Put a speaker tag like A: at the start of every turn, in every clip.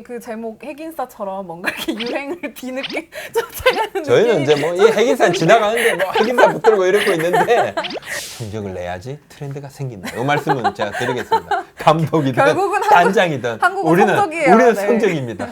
A: 그 제목 핵인싸처럼 뭔가 이렇게 유행을 뒤늦게 쫓아가는
B: 저희는
A: 느낌이
B: 이제 뭐 이 핵인사 지나가는데 뭐 핵인사 붙들고 이러고 있는데 성적을 내야지 트렌드가 생긴다. 이 말씀은 제가 드리겠습니다. 감독이든
A: 결국은
B: 단장이든
A: 한국은
B: 우리는
A: 성적이에요. 네.
B: 성적입니다.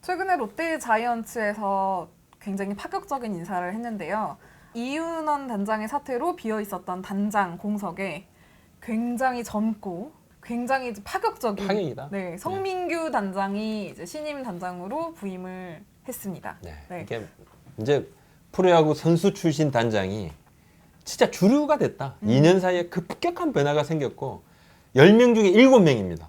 A: 최근에 롯데 자이언츠에서 굉장히 파격적인 인사를 했는데요. 이윤원 단장의 사퇴로 비어 있었던 단장 공석에 굉장히 젊고 굉장히 이제 파격적인
B: 파격이다.
A: 네, 성민규 단장이 이제 신임 단장으로 부임을 했습니다.
B: 네.
A: 네.
B: 이게 이제 프로야구 선수 출신 단장이 진짜 주류가 됐다. 2년 사이에 급격한 변화가 생겼고 10명 중에 7명입니다.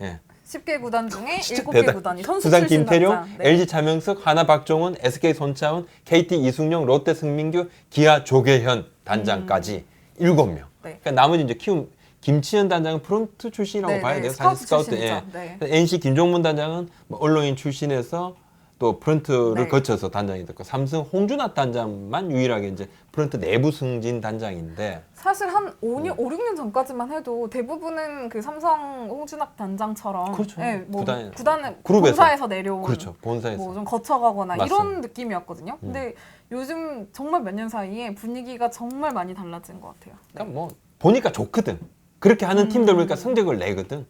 B: 예.
A: 10개 구단 중에
B: 진짜
A: 7개
B: 대단.
A: 구단이 선수
B: 두산
A: 출신
B: 김태룡,
A: 단장. 네.
B: LG 차명석, 하나 박종훈, SK 손차훈, KT 이승용, 롯데 승민규, 기아 조계현 단장까지 7명.
A: 네.
B: 그러니까 나머지 이제 키움 김치현 단장은 프론트 출신이라고
A: 네,
B: 봐야
A: 네.
B: 돼요.
A: 스카우트
B: 사실 스카우트.
A: 출신이죠. 네.
B: NC 김종문 단장은 뭐 언론인 출신에서 또 프런트를
A: 네.
B: 거쳐서 단장이 됐고 삼성 홍준학 단장만 유일하게 이제 프런트 내부 승진 단장인데
A: 사실 한 5년, 5, 6년 전까지만 해도 대부분은 그 삼성 홍준학 단장처럼
B: 그렇죠.
A: 네, 뭐
B: 구단에-
A: 구단은
B: 그룹에서.
A: 본사에서 내려온
B: 그렇죠. 본사에서
A: 뭐 좀 거쳐가거나
B: 맞습니다.
A: 이런 느낌이었거든요. 근데 요즘 정말 몇 년 사이에 분위기가 정말 많이 달라진 것 같아요.
B: 그러니까 뭐 보니까 좋거든. 그렇게 하는 팀들 보니까 성적을 내거든.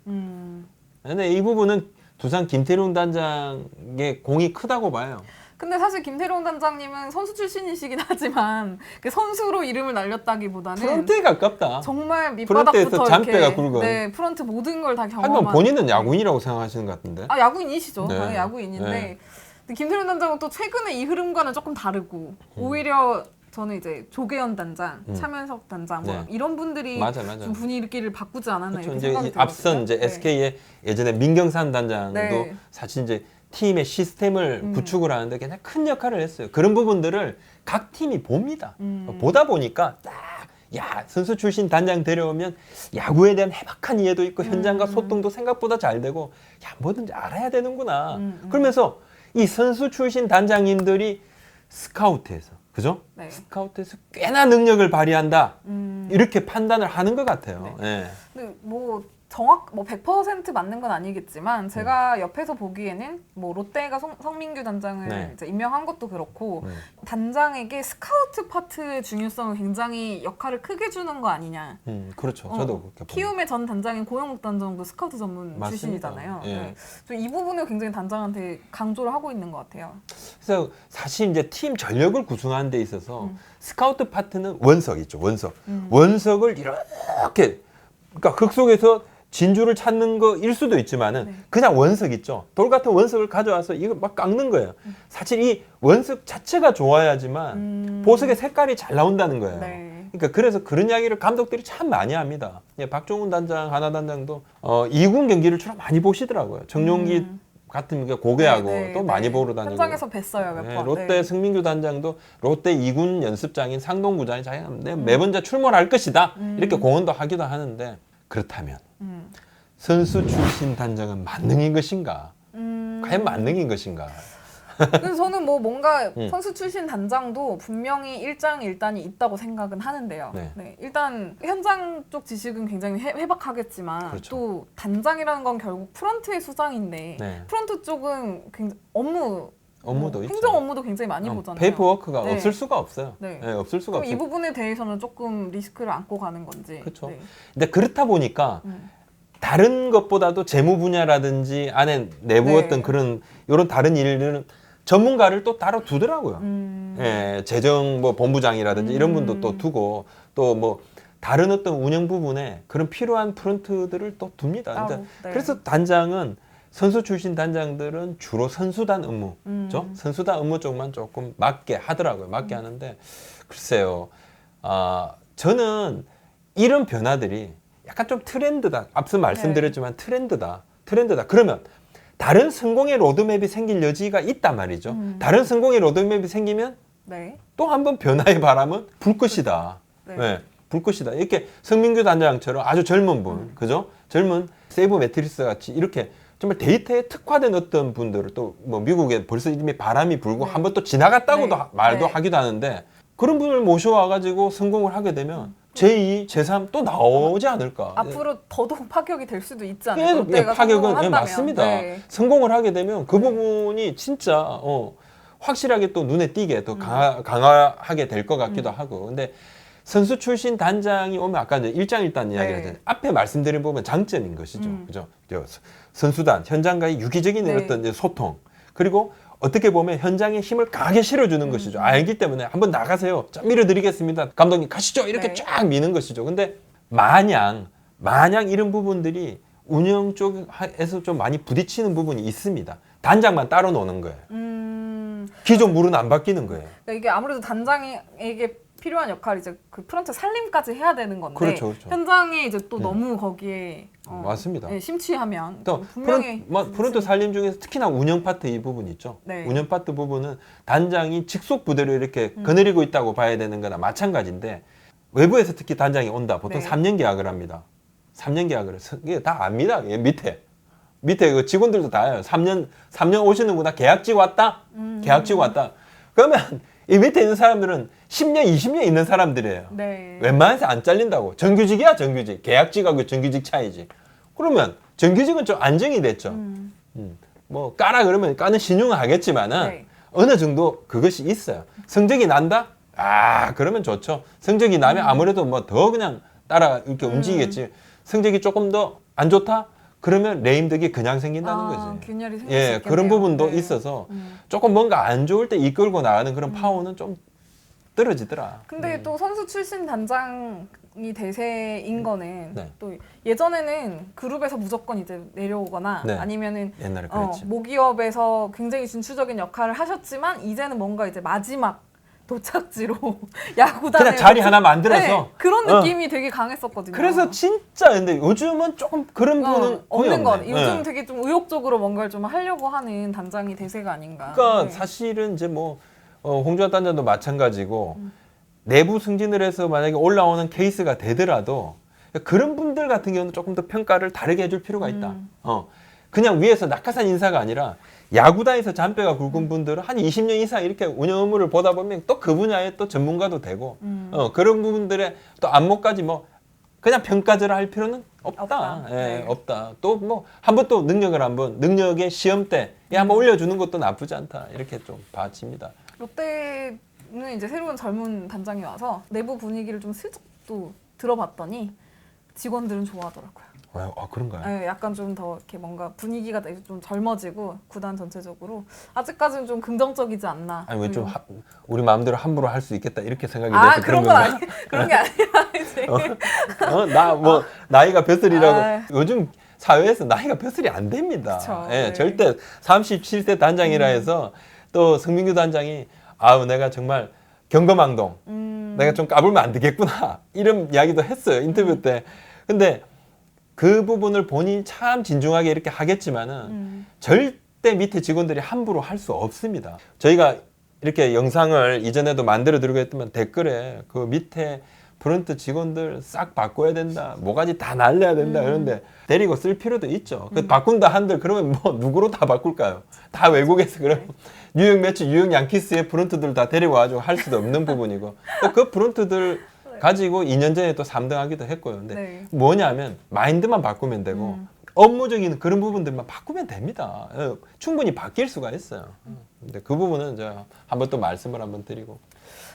B: 근데 이 부분은 두산 김태룡 단장의 공이 크다고 봐요.
A: 근데 사실 김태룡 단장님은 선수 출신이시긴 하지만 그 선수로 이름을 날렸다기보다는
B: 프런트에 가깝다.
A: 정말
B: 프런트에서
A: 밑바닥부터
B: 잔뼈가
A: 이렇게
B: 굵은.
A: 네, 프런트 모든 걸 다
B: 하지만
A: 경험한
B: 본인은 야구인이라고 생각하시는 것 같은데.
A: 아 야구인이시죠.
B: 네.
A: 당연히 야구인인데
B: 네.
A: 근데 김태룡 단장은 또 최근에 이 흐름과는 조금 다르고 오히려 저는 이제 조계현 단장, 차면석 단장 뭐
B: 네.
A: 이런 분들이
B: 맞아.
A: 좀 분위기를 바꾸지 않았나
B: 그렇죠.
A: 이렇게
B: 이제
A: 생각이
B: 앞선
A: 들거든요.
B: 이제
A: 네.
B: SK의 예전에 민경산 단장도
A: 네.
B: 사실 이제 팀의 시스템을 구축을 하는데 굉장히 큰 역할을 했어요. 그런 부분들을 각 팀이 봅니다. 보다 보니까 딱 야, 선수 출신 단장 데려오면 야구에 대한 해박한 이해도 있고 현장과 소통도 생각보다 잘 되고 야, 뭐든지 알아야 되는구나. 그러면서 이 선수 출신 단장님들이 스카우트에서 그죠?
A: 네.
B: 스카우트에서 꽤나 능력을 발휘한다. 이렇게 판단을 하는 것 같아요. 예.
A: 근데 뭐 정확 뭐 100% 맞는 건 아니겠지만 제가 옆에서 보기에는 뭐 롯데가 성민규 단장을
B: 네.
A: 이제 임명한 것도 그렇고 단장에게 스카우트 파트의 중요성을 굉장히 역할을 크게 주는 거 아니냐.
B: 그렇죠. 저도 그렇게 봅니다.
A: 키움의 전 단장인 고영욱 단장도 스카우트 전문
B: 맞습니다.
A: 출신이잖아요.
B: 예.
A: 네. 이 부분을 굉장히 단장한테 강조를 하고 있는 것 같아요.
B: 그래서 사실 이제 팀 전력을 구성하는 데 있어서 스카우트 파트는 원석 있죠. 원석. 원석을 이렇게 그러니까 극 속에서 진주를 찾는 거일 수도 있지만은
A: 네.
B: 그냥 원석 있죠. 돌 같은 원석을 가져와서 이거 막 깎는 거예요. 사실 이 원석 자체가 좋아야지만 보석의 색깔이 잘 나온다는 거예요.
A: 네.
B: 그러니까 그래서 그런 이야기를 감독들이 참 많이 합니다. 예, 박종훈 단장, 하나 단장도 2군 경기를 주로 많이 보시더라고요. 정용기 같은 게 고개하고
A: 네,
B: 또
A: 네,
B: 많이
A: 네.
B: 보러 다니고.
A: 현장에서 뵀어요 몇
B: 네,
A: 번.
B: 롯데
A: 네.
B: 승민규 단장도 롯데 2군 연습장인 상동구장에 자기가 매번 출몰할 것이다. 이렇게 공언도 하기도 하는데 그렇다면 선수 출신 단장은 만능인 것인가? 과연 만능인 것인가?
A: 그래서 저는 뭐 뭔가
B: 음.
A: 선수 출신 단장도 분명히 일장일단이 있다고 생각은 하는데요.
B: 네.
A: 네, 일단 현장 쪽 지식은 굉장히 해박하겠지만
B: 그렇죠.
A: 또 단장이라는 건 결국 프런트의 수장인데
B: 네.
A: 프런트 쪽은 굉장히
B: 업무도 있죠.
A: 행정 업무도 굉장히 많이 보잖아요.
B: 페이퍼워크가
A: 네.
B: 없을 수가 없어요.
A: 네.
B: 네, 없을 수가
A: 그럼 이
B: 없어요.
A: 부분에 대해서는 조금 리스크를 안고 가는 건지.
B: 그렇죠.
A: 네.
B: 근데 그렇다 보니까 다른 것보다도 재무 분야라든지 안에 내부
A: 네.
B: 어떤 그런 이런 다른 일들은 전문가를 또 따로 두더라고요. 예, 재정 뭐 본부장이라든지 이런 분도 또 두고 또 뭐 다른 어떤 운영 부분에 그런 필요한 프런트들을 또 둡니다.
A: 따로,
B: 그러니까
A: 네.
B: 그래서 단장은 선수 출신 단장들은 주로 선수단 업무, 그죠? 선수단 업무 쪽만 조금 맡게 하더라고요. 맡게 하는데 글쎄요, 저는 이런 변화들이 약간 좀 트렌드다. 앞서 말씀드렸지만 트렌드다. 그러면 다른 성공의 로드맵이 생길 여지가 있단 말이죠. 다른 성공의 로드맵이 생기면
A: 네.
B: 또 한 번 변화의 바람은 불 것이다.
A: 네.
B: 네, 불 것이다. 이렇게 성민규 단장처럼 아주 젊은 분, 그죠? 젊은 세이브 매트리스 같이 이렇게 정말 데이터에 특화된 어떤 분들을 또 뭐 미국에 벌써 이미 바람이 불고
A: 네.
B: 한 번 또 지나갔다고도
A: 네.
B: 말도
A: 네.
B: 하기도 하는데 그런 분을 모셔와가지고 성공을 하게 되면 제2, 제3 또 나오지 않을까.
A: 앞으로 더더욱 파격이 될 수도 있지 않을까?
B: 예,
A: 롯데가
B: 파격은
A: 성공을 한다면.
B: 맞습니다.
A: 네.
B: 성공을 하게 되면 그 부분이 진짜 확실하게 또 눈에 띄게 더 강화하게 될 것 같기도 하고. 근데 선수 출신 단장이 오면 아까 이제 일장일단 이야기를
A: 네.
B: 했잖아요. 앞에 말씀드린 부분 장점인 것이죠. 그죠? 선수단, 현장과의 유기적인
A: 네.
B: 어떤 이제 소통. 그리고 어떻게 보면 현장에 힘을 강하게 실어주는 것이죠. 알기 때문에 한번 나가세요. 자, 밀어드리겠습니다. 감독님 가시죠. 이렇게
A: 네.
B: 쫙 미는 것이죠. 근데 마냥 이런 부분들이 운영 쪽에서 좀 많이 부딪히는 부분이 있습니다. 단장만 따로 노는 거예요. 기존 물은 안 바뀌는 거예요.
A: 그러니까 이게 아무래도 단장에게 필요한 역할이 이제 그 프런트 살림까지 해야 되는 건데
B: 그렇죠.
A: 현장에 이제 또 너무 거기에
B: 맞습니다.
A: 예, 심취하면
B: 또
A: 분명히
B: 프론트 살림 중에서 특히나 운영 파트 이 부분 있죠.
A: 네.
B: 운영 파트 부분은 단장이 직속 부대로 이렇게 거느리고 있다고 봐야 되는 거나 마찬가지인데 외부에서 특히 단장이 온다. 보통
A: 네.
B: 3년 계약을 합니다. 3년 계약을 해서 이게 다 압니다. 예, 밑에 그 직원들도 다 알아요. 3년 오시는구나. 계약직 왔다. 계약직 왔다. 그러면 이 밑에 있는 사람들은 10년, 20년 있는 사람들이에요.
A: 네.
B: 웬만해서 안 잘린다고. 정규직이야, 정규직. 계약직하고 정규직 차이지. 그러면 정규직은 좀 안정이 됐죠. 뭐 까라 그러면 까는 신용은 하겠지만은
A: 네.
B: 어느 정도 그것이 있어요. 성적이 난다? 아, 그러면 좋죠. 성적이 나면 아무래도 뭐 더 그냥 따라 이렇게 움직이겠지. 성적이 조금 더 안 좋다? 그러면 레임덕이 그냥 생긴다는 거지.
A: 균열이 생길 수
B: 예,
A: 있겠네요.
B: 그런 부분도
A: 네.
B: 있어서 조금 뭔가 안 좋을 때 이끌고 나가는 그런 파워는 좀 떨어지더라.
A: 근데 또 선수 출신 단장이 대세인 거는
B: 네.
A: 또 예전에는 그룹에서 무조건 이제 내려오거나
B: 네.
A: 아니면은
B: 옛날에 그랬지.
A: 모기업에서 굉장히 진출적인 역할을 하셨지만 이제는 뭔가 이제 마지막 도착지로 야구단에
B: 그냥 자리 하나 만들어서.
A: 네, 그런 느낌이 되게 강했었거든요.
B: 그래서 진짜 근데 요즘은 조금 그런 분은 거의
A: 없는 거
B: 없네.
A: 요즘
B: 예.
A: 되게 좀 의욕적으로 뭔가를 좀 하려고 하는 단장이 대세가 아닌가.
B: 그러니까
A: 네.
B: 사실은 이제 뭐 홍주아 단장도 마찬가지고 내부 승진을 해서 만약에 올라오는 케이스가 되더라도 그런 분들 같은 경우는 조금 더 평가를 다르게 해줄 필요가 있다. 그냥 위에서 낙하산 인사가 아니라 야구단에서 잔뼈가 굵은 분들은 한 20년 이상 이렇게 운영 업무를 보다 보면 또 그 분야의 또 전문가도 되고 그런 부분들의 또 안목까지 뭐 그냥 평가절하 할 필요는 없다. 예,
A: 네.
B: 없다. 또 뭐 한번 또 능력의 시험 때 한번 올려주는 것도 나쁘지 않다. 이렇게 좀 봐집니다.
A: 롯데는 이제 새로운 젊은 단장이 와서 내부 분위기를 좀 슬쩍 또 들어봤더니 직원들은 좋아하더라고요.
B: 아, 그런가요?
A: 네, 약간 좀 더 이렇게 뭔가 분위기가 되게 좀 젊어지고 구단 전체적으로 아직까지는 좀 긍정적이지 않나.
B: 아니 왜 좀 우리 마음대로 함부로 할 수 있겠다 이렇게 생각이
A: 아
B: 돼서
A: 그런 건
B: 건가요?
A: 아니 그런 게 아니라 이제
B: 나 뭐 나이가 벼슬이라고
A: 아.
B: 요즘 사회에서 나이가 벼슬이 안 됩니다.
A: 그쵸,
B: 예,
A: 네.
B: 절대 37세 단장이라 해서 또 성민규 단장이 아우 내가 정말 경거망동 내가 좀 까불면 안 되겠구나 이런 이야기도 했어요 인터뷰 때. 근데 그 부분을 본인이 참 진중하게 이렇게 하겠지만은 절대 밑에 직원들이 함부로 할 수 없습니다. 저희가 이렇게 영상을 이전에도 만들어 드리고 했더만 댓글에 그 밑에 프런트 직원들 싹 바꿔야 된다. 뭐가지 다 날려야 된다. 그런데 데리고 쓸 필요도 있죠. 그 바꾼다 한들 그러면 뭐 누구로 다 바꿀까요? 다 외국에서 그럼 뉴욕 매치, 뉴욕 양키스의 프런트들 다 데리고 와가지고 할 수도 없는 부분이고 또 그 프런트들 가지고 2년 전에 또 3등 하기도 했고요. 근데
A: 네.
B: 뭐냐면 마인드만 바꾸면 되고 업무적인 그런 부분들만 바꾸면 됩니다. 충분히 바뀔 수가 있어요. 근데 그 부분은 제가 한번 또 말씀을 한번 드리고.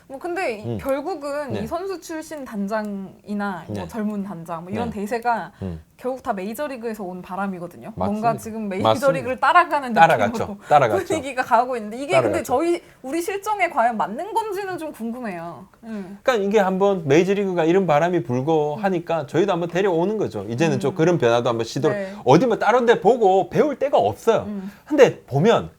A: 뭐 근데 결국은
B: 네.
A: 이 선수 출신 단장이나 뭐
B: 네.
A: 젊은 단장 뭐 이런
B: 네.
A: 대세가 결국 다 메이저리그에서 온 바람이거든요.
B: 맞습니다.
A: 뭔가 지금
B: 맞습니다.
A: 메이저리그를 따라가는
B: 따라갔죠. 따라갔죠.
A: 분위기가 가고 있는데 이게 근데
B: 따라갔죠.
A: 우리 실정에 과연 맞는 건지는 좀 궁금해요.
B: 그러니까 이게 한번 메이저리그가 이런 바람이 불고 하니까 저희도 한번 데려오는 거죠. 이제는 좀 그런 변화도 한번 시도를
A: 네.
B: 어디 뭐 다른 데 보고 배울 데가 없어요. 근데 보면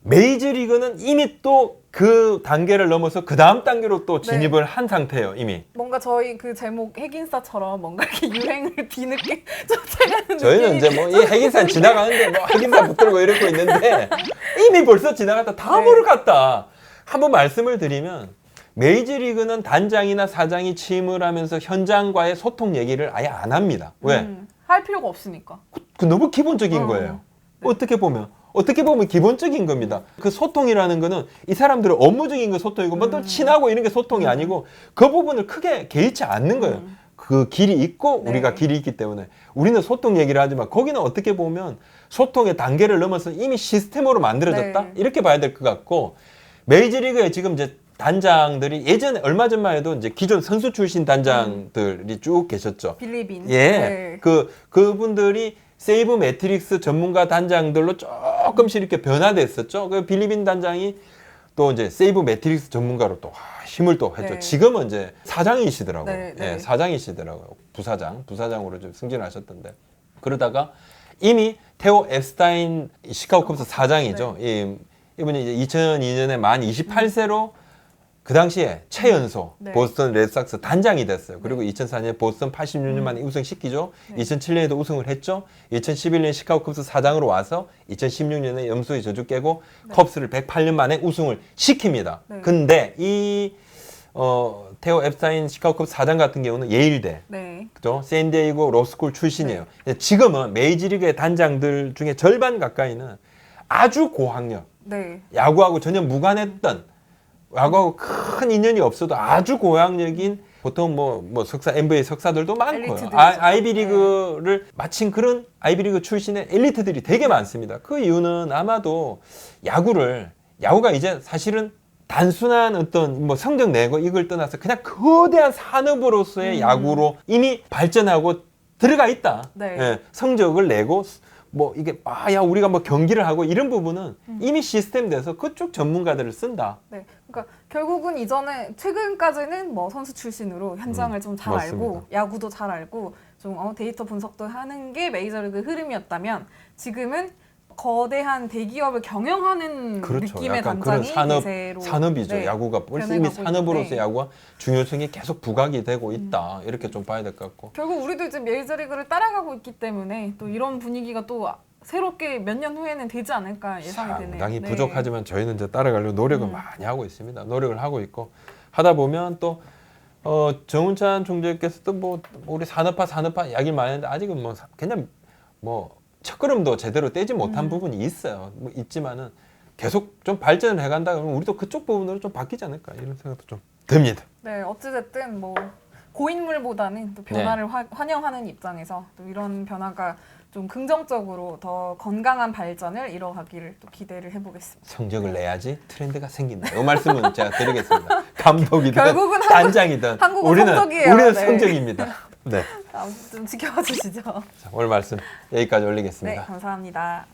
B: 메이저리그는 이미 또 그 단계를 넘어서 그 다음 단계로 또 진입을 한 상태예요, 이미.
A: 뭔가 저희 그 제목 핵인싸처럼 뭔가 이렇게 유행을 뒤늦게 쫓아가는
B: 저희는
A: 느낌이
B: 이제 뭐 이 핵인산 지나가는데 뭐 핵인산 붙들고 이러고 있는데 이미 벌써 지나갔다 다 모르겠다. 한번 말씀을 드리면 메이저리그는 단장이나 사장이 취임을 하면서 현장과의 소통 얘기를 아예 안 합니다. 왜?
A: 할 필요가 없으니까.
B: 그 너무 기본적인 거예요. 어떻게 보면 어떻게 보면 기본적인 겁니다. 그 소통이라는 거는 이 사람들은 업무적인 거 소통이고 뭐 또 친하고 이런 게 소통이 아니고 그 부분을 크게 개의치 않는 거예요. 그 길이 있고
A: 네.
B: 우리가 길이 있기 때문에 우리는 소통 얘기를 하지만 거기는 어떻게 보면 소통의 단계를 넘어서 이미 시스템으로 만들어졌다
A: 네.
B: 이렇게 봐야 될 것 같고 메이저리그에 지금 이제 단장들이 예전에 얼마 전만 해도 이제 기존 선수 출신 단장들이 쭉 계셨죠.
A: 빌리빈.
B: 예,
A: 네.
B: 그분들이 세이브 매트릭스 전문가 단장들로 조금씩 이렇게 변화됐었죠. 그 빌리빈 단장이 또 이제 세이브 매트릭스 전문가로 또 힘을 또 했죠.
A: 네.
B: 지금은 이제 사장이시더라고요.
A: 네, 네.
B: 예, 사장이시더라고요. 부사장으로 좀 승진하셨던데. 그러다가 이미 테오 앱스타인 시카고 컵스 사장이죠. 이분이 이제 2002년에 만 28세로 그 당시에 최연소
A: 네.
B: 보스턴 레드삭스 단장이 됐어요. 그리고 2004년에 보스턴 86년 만에 우승시키죠.
A: 네.
B: 2007년에도 우승을 했죠. 2011년 시카고 컵스 사장으로 와서 2016년에 염소의 저주 깨고
A: 네.
B: 컵스를 108년 만에 우승을 시킵니다.
A: 네.
B: 근데 이 테오 앱스타인 시카고 컵스 사장 같은 경우는 예일대,
A: 네.
B: 그죠? 샌디에이고 로스쿨 출신이에요. 지금은 메이저리그의 단장들 중에 절반 가까이는 아주 고학력,
A: 네.
B: 야구하고 전혀 무관했던 야구하고 큰 인연이 없어도 아주 고학력인 보통 뭐 석사 NBA 석사들도 많고요.
A: 엘리트들이죠.
B: 아이비리그를 마친 그런 아이비리그 출신의 엘리트들이 되게 많습니다. 그 이유는 아마도 야구가 이제 사실은 단순한 어떤 뭐 성적 내고 이걸 떠나서 그냥 거대한 산업으로서의 야구로 이미 발전하고 들어가 있다.
A: 네.
B: 예, 성적을 내고 뭐 이게 야 우리가 뭐 경기를 하고 이런 부분은 이미 시스템 돼서 그쪽 전문가들을 쓴다.
A: 네. 그러니까 결국은 이전에 최근까지는 뭐 선수 출신으로 현장을 좀 잘 알고
B: 맞습니다.
A: 야구도 잘 알고 좀 데이터 분석도 하는 게 메이저리그 흐름이었다면 지금은 거대한 대기업을 경영하는
B: 그렇죠.
A: 느낌의
B: 약간 그런
A: 단장이 대세로
B: 산업이죠.
A: 네,
B: 야구가 벌써
A: 변해가고
B: 이미 산업으로서
A: 있는데
B: 야구가 중요성이 계속 부각이 되고 있다. 이렇게 좀 봐야 될 것 같고.
A: 결국 우리도 이제 메이저리그를 따라가고 있기 때문에 또 이런 분위기가 또 새롭게 몇 년 후에는 되지 않을까 예상이 되네요.
B: 상당히
A: 네.
B: 부족하지만 저희는 이제 따라가려고 노력을 많이 하고 있습니다. 노력을 하고 있고 하다 보면 또 정운찬 총재께서도 뭐 우리 산업화 이야기를 많이 했는데 아직은 뭐 그냥 뭐 첫걸음도 제대로 떼지 못한 부분이 있어요. 뭐 있지만은 계속 좀 발전을 해간다 그러면 우리도 그쪽 부분으로 좀 바뀌지 않을까 이런 생각도 좀 듭니다.
A: 네, 어찌됐든 뭐 고인물보다는 또 변화를 환영하는 입장에서 또 이런 변화가 좀 긍정적으로 더 건강한 발전을 이뤄가기를 또 기대를 해보겠습니다.
B: 성적을 내야지 트렌드가 생긴다. 이 말씀은 제가 드리겠습니다. 감독이든
A: 결국은
B: 단장이든
A: 한국은
B: 우리는
A: 성적이에요.
B: 우리는
A: 네.
B: 성적입니다. 네.
A: 아무튼 좀 지켜봐 주시죠.
B: 자, 오늘 말씀 여기까지
A: 네,
B: 올리겠습니다.
A: 감사합니다.